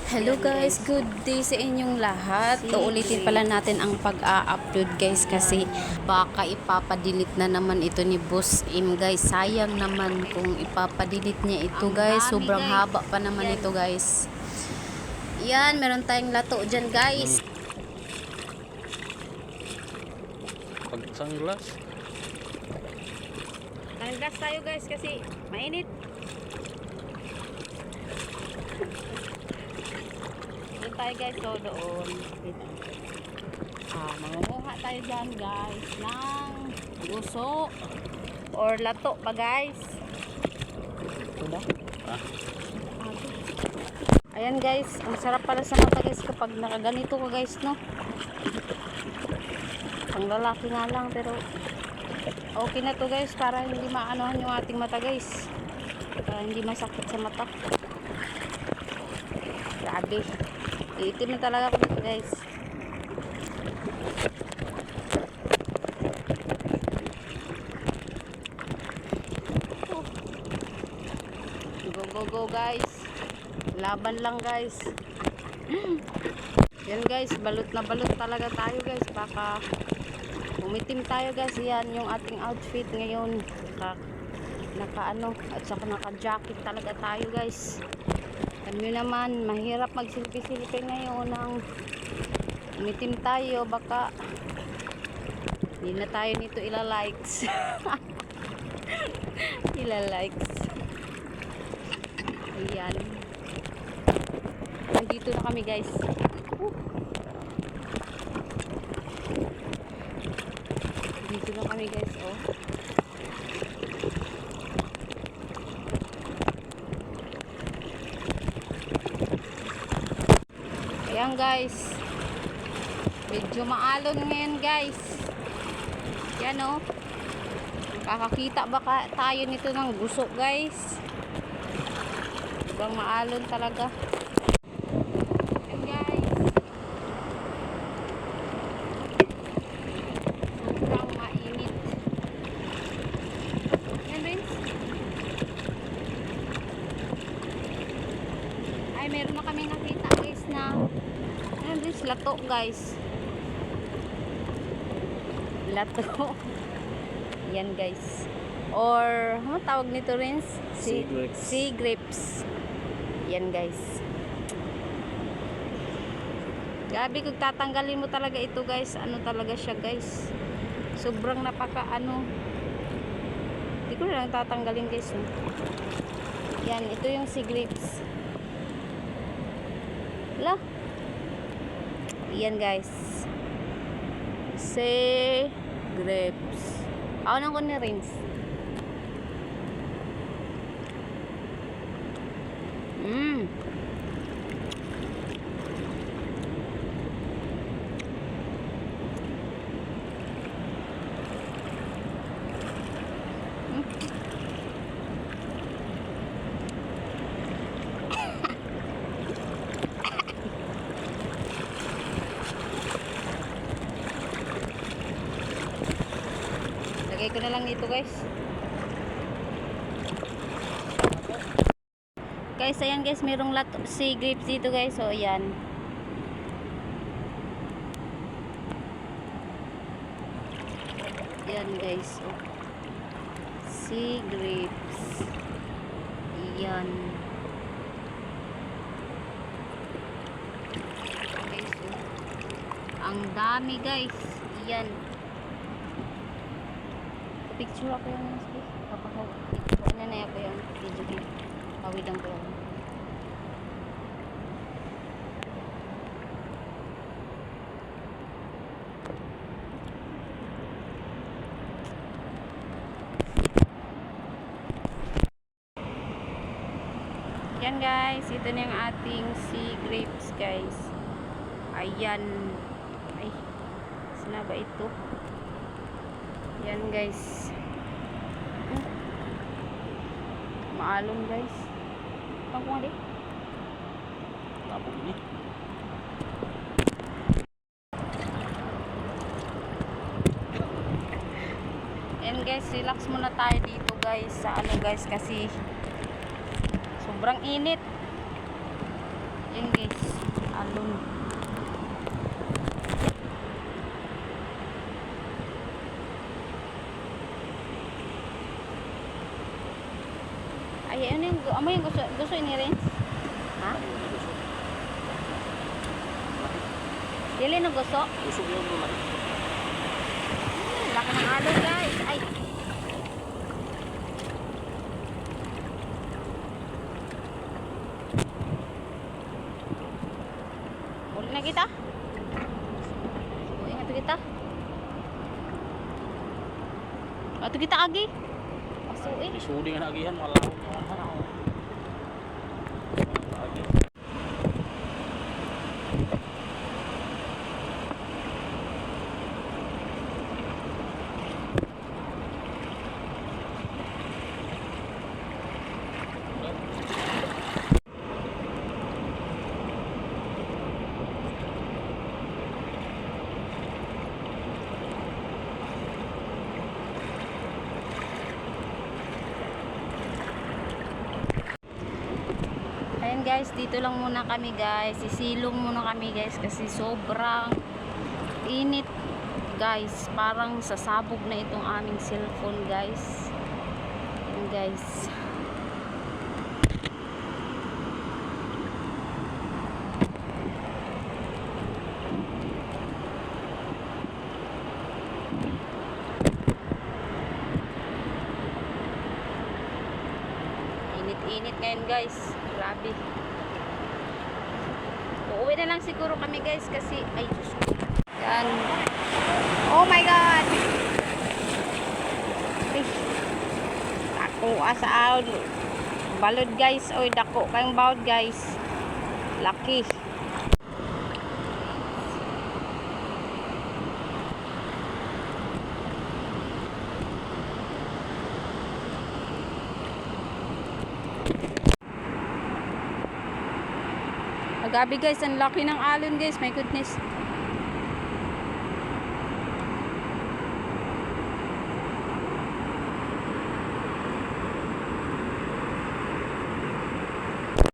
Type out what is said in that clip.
Hello guys, good day sa inyong lahat. Ulitin pala natin ang pag-a-upload guys kasi baka ipapadelete na naman ito ni Boss Im guys. Sayang naman kung ipapadelete niya ito guys. Sobrang haba pa naman ito guys. Yan, meron tayong lato dyan guys. Pag-sunglass. Sunglass tayo guys kasi mainit. Tayo guys, so doon mangunguha tayo dyan guys ng guso or lato pa guys. Ito ba? Ayan guys, ang sarap pala sa mata guys kapag nakaganito ka guys, no? Ang lalaki nga lang pero okay na to guys para hindi maanohan yung ating mata guys, para hindi masakit sa mata. Grabe, iitim na talaga ako dito guys. Go guys, laban lang guys. Yan guys, balot na balot talaga tayo guys, baka umitim tayo guys. Yan yung ating outfit ngayon, naka ano at saka naka jacket talaga tayo guys. Alam nyo naman, mahirap magsilpi-silpi ngayon ng umitim tayo, baka hindi na tayo nito ila-likes. Ila-likes. Ayan. Nandito na kami guys. Dito na kami guys, oh. Ayan guys, medyo maalon ngayon guys. Yan o, kakakita baka tayo nito ng guso guys. Sobrang maalon talaga. Ayan guys, sobrang mainit. Ayan Vince, ay meron na kami nakita guys na ayan Vince, lato guys, lato. Yan guys, or ano tawag nito rin? Sea grapes. Yan guys, gabi kung tatanggalin mo talaga ito guys, ano talaga siya guys, sobrang napaka ano, hindi ko na lang tatanggalin guys. Yan, ito yung sea grapes. Wala. Yan guys, sea grapes. Ako nang ko ni rinse. Lagay ko na lang dito guys. Guys, ayan guys, merong sea grapes dito guys. So ayan. Ayan guys, oh. Sea grapes. Ayan. Guys, oh. Ang dami guys. Ayan. Picture ako yung mas guys. Nanay ako yung video game. Pawidang ko lang. Yan guys, ito na yung ating sea grapes guys. Ayan. Ay, saan ba ito? Yan guys. Maalon guys. Pang kumali. Tapos ini. Yan guys, relax muna tayo dito guys sa ano guys kasi sobrang init. Yan guys, alon. Ay, ano yung gusto ini rin? Ha? Dili no gusto? Gusto yun muna. Laki ng alon guys. Ay. Uli na kita. Ingat kita. Ato kita agi. Pasuin. Isuli nga nagihan, malawag yung hanaw. Agi. Ayan guys, dito lang muna kami guys. Sisilong muna kami guys kasi sobrang init guys. Parang sasabog na itong aming cellphone guys. Ayan guys. Init ngayon guys, grabe. Uuwi na lang siguro kami guys kasi ay Diyos ko. Yan. Oh my god, ay, dako asa out balod guys. Oy, dako kayong bawd guys, laki. Agabi guys, ang laki ng alon guys, my goodness.